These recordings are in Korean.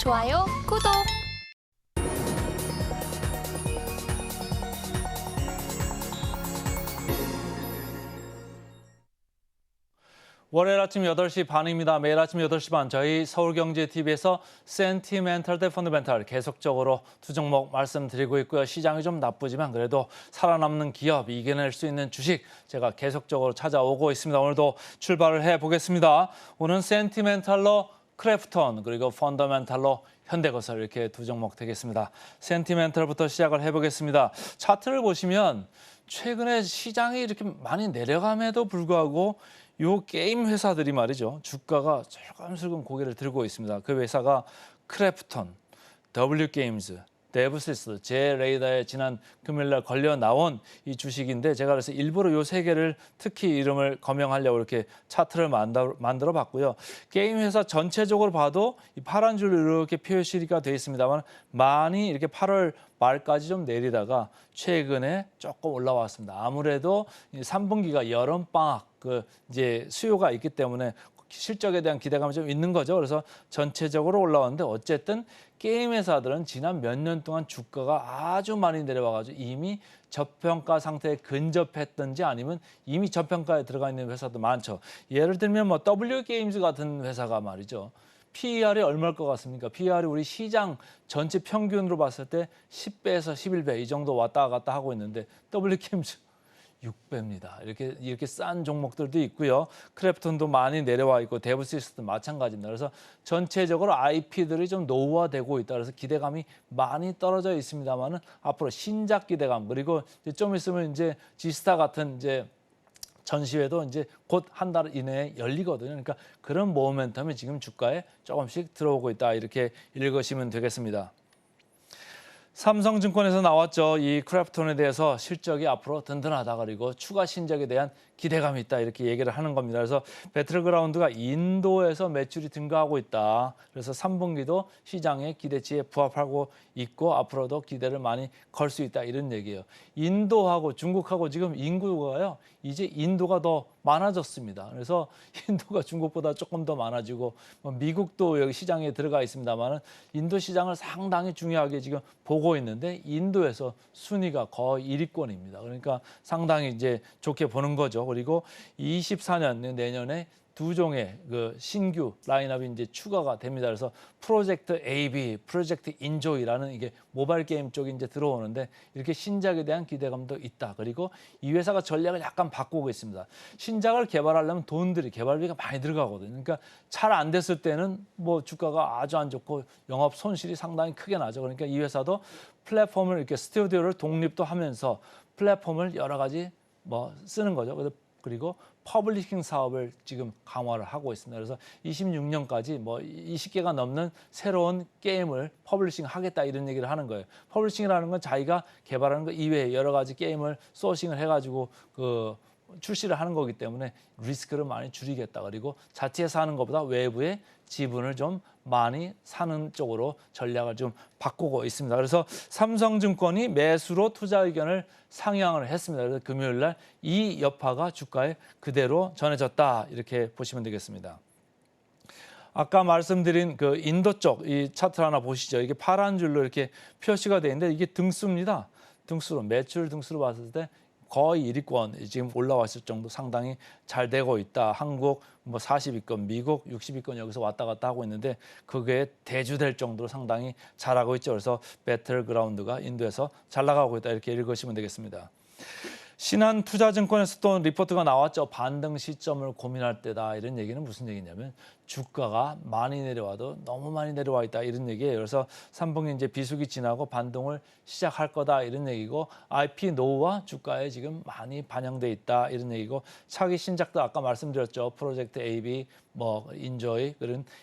좋아요, 구독! 월요일 아침 8시 반입니다. 매일 아침 8시 반 저희 서울경제TV에서 센티멘털 대 펀더멘털 계속적으로 두 종목 말씀드리고 있고요. 시장이 좀 나쁘지만 그래도 살아남는 기업, 이겨낼 수 있는 주식 제가 계속적으로 찾아오고 있습니다. 오늘도 출발을 해보겠습니다. 오늘은 센티멘털로 크래프톤 그리고 펀더멘털로 현대건설 이렇게 두 종목 되겠습니다. 센티멘털부터 시작을 해보겠습니다. 차트를 보시면 최근에 시장이 이렇게 많이 내려감에도 불구하고 요 게임 회사들이 말이죠. 주가가 슬금슬금 고개를 들고 있습니다. 그 회사가 크래프톤, W게임즈, 데브시스, 제레이더에 지난 금요일 날 걸려 나온 이 주식인데 제가 그래서 일부러 요 세 개를 특히 이름을 거명하려고 이렇게 차트를 만들어 봤고요. 게임 회사 전체적으로 봐도 이 파란 줄로 이렇게 표시가 되어 있습니다만 많이 이렇게 8월 말까지 좀 내리다가 최근에 조금 올라왔습니다. 아무래도 3분기가 여름 방학 이제 수요가 있기 때문에 실적에 대한 기대감이 좀 있는 거죠. 그래서 전체적으로 올라왔는데 어쨌든 게임 회사들은 지난 몇 년 동안 주가가 아주 많이 내려와가지고 이미 저평가 상태에 근접했든지 아니면 이미 저평가에 들어가 있는 회사도 많죠. 예를 들면 뭐 W게임즈 같은 회사가 말이죠. PER이 얼마일 것 같습니까? PER이 우리 시장 전체 평균으로 봤을 때 10배에서 11배 이 정도 왔다 갔다 하고 있는데 W게임즈 6배입니다. 이렇게 싼 종목들도 있고요. 크래프톤도 많이 내려와 있고 데브시스도 마찬가지입니다. 그래서 전체적으로 IP들이 좀 노후화되고 있다. 그래서 기대감이 많이 떨어져 있습니다만은 앞으로 신작 기대감 그리고 이제 좀 있으면 이제 지스타 같은 이제 전시회도 이제 곧 한 달 이내에 열리거든요. 그러니까 그런 모멘텀이 지금 주가에 조금씩 들어오고 있다. 이렇게 읽으시면 되겠습니다. 삼성증권에서 나왔죠. 이 크래프톤에 대해서 실적이 앞으로 든든하다. 그리고 추가 신작에 대한 기대감이 있다. 이렇게 얘기를 하는 겁니다. 그래서 배틀그라운드가 인도에서 매출이 증가하고 있다. 그래서 3분기도 시장의 기대치에 부합하고 있고 앞으로도 기대를 많이 걸 수 있다. 이런 얘기예요. 인도하고 중국하고 지금 인구가요. 이제 인도가 더 많아졌습니다. 그래서 인도가 중국보다 조금 더 많아지고 미국도 여기 시장에 들어가 있습니다만은 인도 시장을 상당히 중요하게 지금 보고 있는데 인도에서 순위가 거의 1위권입니다. 그러니까 상당히 이제 좋게 보는 거죠. 그리고 24년 내년에 두 종의 그 신규 라인업이 이제 추가가 됩니다. 그래서 프로젝트 AB, 프로젝트 인조이라는 이게 모바일 게임 쪽이 이제 들어오는데 이렇게 신작에 대한 기대감도 있다. 그리고 이 회사가 전략을 약간 바꾸고 있습니다. 신작을 개발하려면 돈들이 개발비가 많이 들어가거든요. 그러니까 잘 안 됐을 때는 뭐 주가가 아주 안 좋고 영업 손실이 상당히 크게 나죠. 그러니까 이 회사도 플랫폼을 이렇게 스튜디오를 독립도 하면서 플랫폼을 여러 가지 뭐 쓰는 거죠. 그리고 퍼블리싱 사업을 지금 강화를 하고 있습니다. 그래서 26년까지 뭐 20개가 넘는 새로운 게임을 퍼블리싱 하겠다 이런 얘기를 하는 거예요. 퍼블리싱이라는 건 자기가 개발하는 것 이외에 여러 가지 게임을 소싱을 해가지고 출시를 하는 거기 때문에 리스크를 많이 줄이겠다. 그리고 자체에서 하는 것보다 외부의 지분을 좀 많이 사는 쪽으로 전략을 좀 바꾸고 있습니다. 그래서 삼성증권이 매수로 투자 의견을 상향을 했습니다. 그래서 금요일 날 이 여파가 주가에 그대로 전해졌다. 이렇게 보시면 되겠습니다. 아까 말씀드린 그 인도 쪽 이 차트 하나 보시죠. 이게 파란 줄로 이렇게 표시가 되어 있는데 이게 등수입니다. 등수로 매출 등수로 봤을 때 거의 1위권 지금 올라왔을 정도 상당히 잘 되고 있다. 한국 뭐 40위권, 미국 60위권 여기서 왔다 갔다 하고 있는데 그게 대주될 정도로 상당히 잘하고 있죠. 그래서 배틀그라운드가 인도에서 잘 나가고 있다. 이렇게 읽으시면 되겠습니다. 신한투자증권에서 또 리포트가 나왔죠. 반등 시점을 고민할 때다. 이런 얘기는 무슨 얘기냐면 주가가 많이 내려와도 너무 많이 내려와 있다. 이런 얘기예요. 그래서 3분기 이제 비수기 지나고 반등을 시작할 거다. 이런 얘기고 IP 노후와 주가에 지금 많이 반영돼 있다. 이런 얘기고 차기 신작도 아까 말씀드렸죠. 프로젝트 AB, 뭐 인조이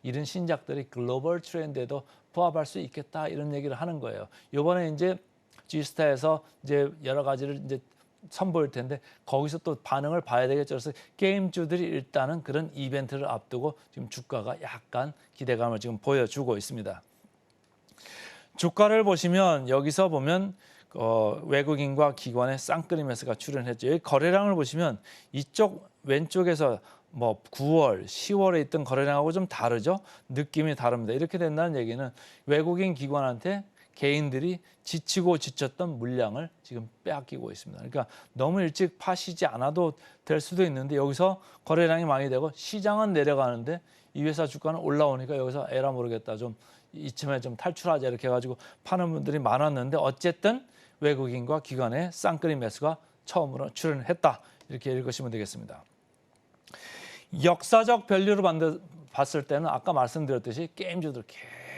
이런 신작들이 글로벌 트렌드에도 부합할 수 있겠다. 이런 얘기를 하는 거예요. 이번에 이제 G스타에서 이제 여러 가지를 이제 선보일 텐데 거기서 또 반응을 봐야 되겠죠. 그래서 게임주들이 일단은 그런 이벤트를 앞두고 지금 주가가 약간 기대감을 지금 보여주고 있습니다. 주가를 보시면 여기서 보면 외국인과 기관의 쌍끌이 매수가 출현했죠. 여기 거래량을 보시면 이쪽 왼쪽에서 뭐 9월, 10월에 있던 거래량하고 좀 다르죠. 느낌이 다릅니다. 이렇게 된다는 얘기는 외국인 기관한테 개인들이 지치고 지쳤던 물량을 지금 빼앗기고 있습니다. 그러니까 너무 일찍 파시지 않아도 될 수도 있는데 여기서 거래량이 많이 되고 시장은 내려가는데 이 회사 주가는 올라오니까 여기서 에라 모르겠다. 좀 이쯤에 좀 탈출하자 이렇게 해가지고 파는 분들이 많았는데 어쨌든 외국인과 기관의 쌍끌이 매수가 처음으로 출현했다. 이렇게 읽으시면 되겠습니다. 역사적 밸류로 봤을 때는 아까 말씀드렸듯이 게임주들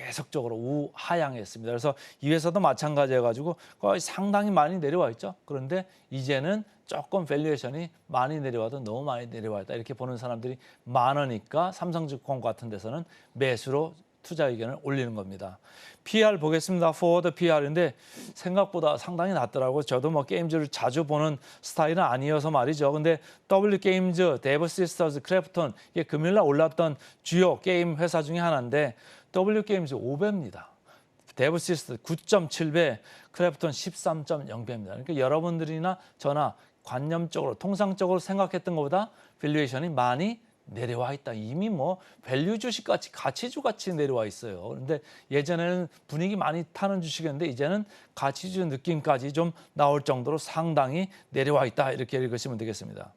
계속적으로 우하향했습니다. 그래서 이 회사도 마찬가지여가지고 거의 상당히 많이 내려와 있죠. 그런데 이제는 조금 밸류에이션이 많이 내려와도 너무 많이 내려와 있다. 이렇게 보는 사람들이 많으니까 삼성증권 같은 데서는 매수로 투자 의견을 올리는 겁니다. PR 보겠습니다. 포워드 PR인데 생각보다 상당히 낮더라고요. 저도 뭐 게임즈를 자주 보는 스타일은 아니어서 말이죠. 근데 W 게임즈, 데브 시스터즈, 크래프톤 이게 금요일날 올랐던 주요 게임 회사 중에 하나인데 W 게임즈 5배입니다. 데브 시스터즈 9.7배, 크래프톤 13.0배입니다. 그러니까 여러분들이나 저나 관념적으로 통상적으로 생각했던 것보다 밸류에이션이 많이 내려와 있다. 이미 뭐 밸류 주식같이 가치주 같이 내려와 있어요. 그런데 예전에는 분위기 많이 타는 주식이었는데 이제는 가치주 느낌까지 좀 나올 정도로 상당히 내려와 있다. 이렇게 읽으시면 되겠습니다.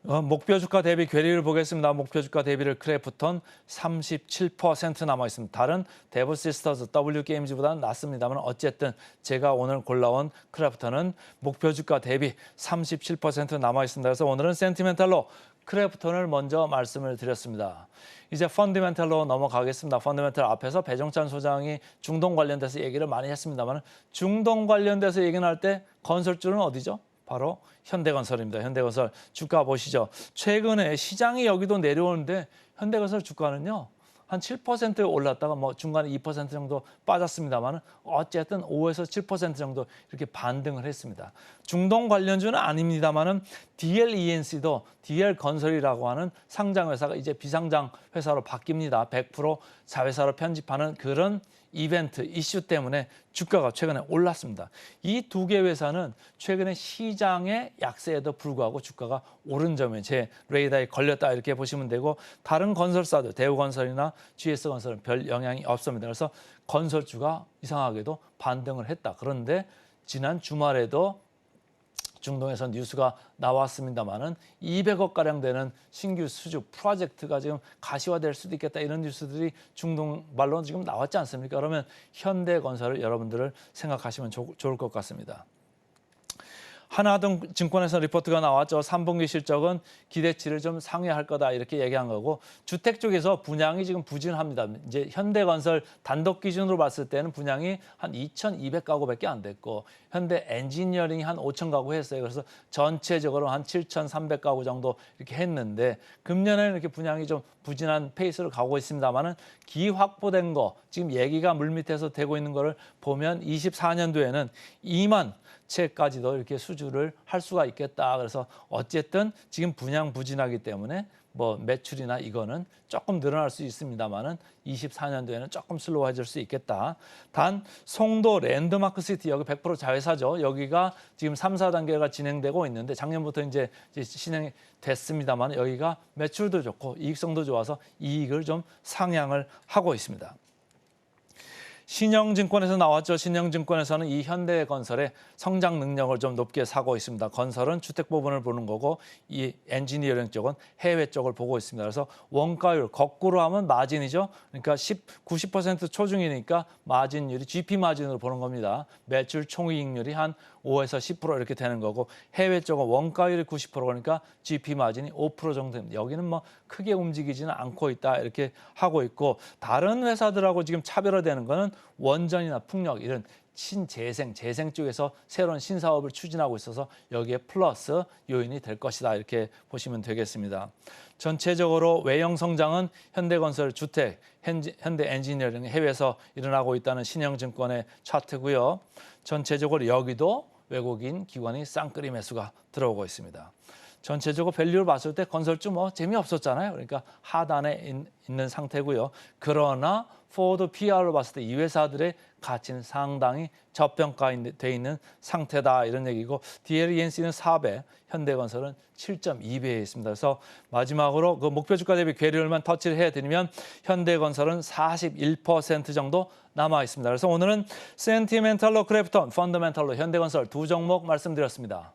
목표 주가 대비 괴리를 보겠습니다. 목표 주가 대비를 크래프톤 37% 남아 있습니다. 다른 데브 시스터즈 W 게임즈보다는 낮습니다만 어쨌든 제가 오늘 골라온 크래프톤은 목표 주가 대비 37% 남아 있습니다. 그래서 오늘은 센티멘탈로 크래프톤을 먼저 말씀을 드렸습니다. 이제 펀더멘탈로 넘어가겠습니다. 펀더멘탈 앞에서 배종찬 소장이 중동 관련돼서 얘기를 많이 했습니다만 중동 관련돼서 얘기를 할 때 건설주는 어디죠? 바로 현대건설입니다. 현대건설 주가 보시죠. 최근에 시장이 여기도 내려오는데 현대건설 주가는요. 한 7% 올랐다가 뭐 중간에 2% 정도 빠졌습니다만 어쨌든 5에서 7% 정도 이렇게 반등을 했습니다. 중동 관련주는 아닙니다만은 DLENC도 DL건설이라고 하는 상장 회사가 이제 비상장 회사로 바뀝니다. 100% 자회사로 편집하는 그런 이벤트, 이슈 때문에 주가가 최근에 올랐습니다. 이 두 개 회사는 최근에 시장의 약세에도 불구하고 주가가 오른 점에 제 레이더에 걸렸다 이렇게 보시면 되고 다른 건설사들, 대우건설이나 GS건설은 별 영향이 없습니다. 그래서 건설주가 이상하게도 반등을 했다. 그런데 지난 주말에도 중동에서 뉴스가 나왔습니다만은 200억가량 되는 신규 수주 프로젝트가 지금 가시화될 수도 있겠다 이런 뉴스들이 중동 말로 지금 나왔지 않습니까? 그러면 현대건설을 여러분들을 생각하시면 좋을 것 같습니다. 하나증권에서 리포트가 나왔죠. 3분기 실적은 기대치를 좀 상회할 거다 이렇게 얘기한 거고 주택 쪽에서 분양이 지금 부진합니다. 이제 현대건설 단독 기준으로 봤을 때는 분양이 한 2,200가구밖에 안 됐고 현대 엔지니어링이 한 5,000가구 했어요. 그래서 전체적으로 한 7,300가구 정도 이렇게 했는데 금년에는 이렇게 분양이 좀 부진한 페이스로 가고 있습니다만은 기 확보된 거 지금 얘기가 물밑에서 되고 있는 거를 보면 24년도에는 2만 채까지도 이렇게 수주를 할 수가 있겠다. 그래서 어쨌든 지금 분양 부진하기 때문에 뭐 매출이나 이거는 조금 늘어날 수 있습니다만은 24년도에는 조금 슬로우해질 수 있겠다. 단 송도 랜드마크 시티 여기 100% 자회사죠. 여기가 지금 3, 4단계가 진행되고 있는데 작년부터 이제 진행이 됐습니다만 여기가 매출도 좋고 이익성도 좋아서 이익을 좀 상향을 하고 있습니다. 신영증권에서 나왔죠. 신영증권에서는 이 현대건설의 성장 능력을 좀 높게 사고 있습니다. 건설은 주택 부분을 보는 거고 이 엔지니어링 쪽은 해외 쪽을 보고 있습니다. 그래서 원가율 거꾸로 하면 마진이죠. 그러니까 90% 초중이니까 마진율이 GP 마진으로 보는 겁니다. 매출 총이익률이 한 5에서 10% 이렇게 되는 거고 해외 쪽은 원가율이 90% 그러니까 GP 마진이 5% 정도 됩니다. 여기는 뭐 크게 움직이지는 않고 있다 이렇게 하고 있고 다른 회사들하고 지금 차별화되는 거는 원전이나 풍력 이런 신재생, 재생 쪽에서 새로운 신사업을 추진하고 있어서 여기에 플러스 요인이 될 것이다 이렇게 보시면 되겠습니다. 전체적으로 외형 성장은 현대건설, 주택, 현대 엔지니어링 해외에서 일어나고 있다는 신영증권의 차트고요. 전체적으로 여기도 외국인 기관이 쌍끌이 매수가 들어오고 있습니다. 전체적으로 밸류를 봤을 때 건설주 뭐 재미없었잖아요. 그러니까 하단에 있는 상태고요. 그러나 포워드 PR로 봤을 때 이 회사들의 가치는 상당히 저평가돼 있는 상태다 이런 얘기고 DLENC는 4배, 현대건설은 7.2배에 있습니다. 그래서 마지막으로 그 목표 주가 대비 괴리율만 터치를 해드리면 현대건설은 41% 정도 남아 있습니다. 그래서 오늘은 센티멘탈로 크래프톤, 펀더멘탈로 현대건설 두 종목 말씀드렸습니다.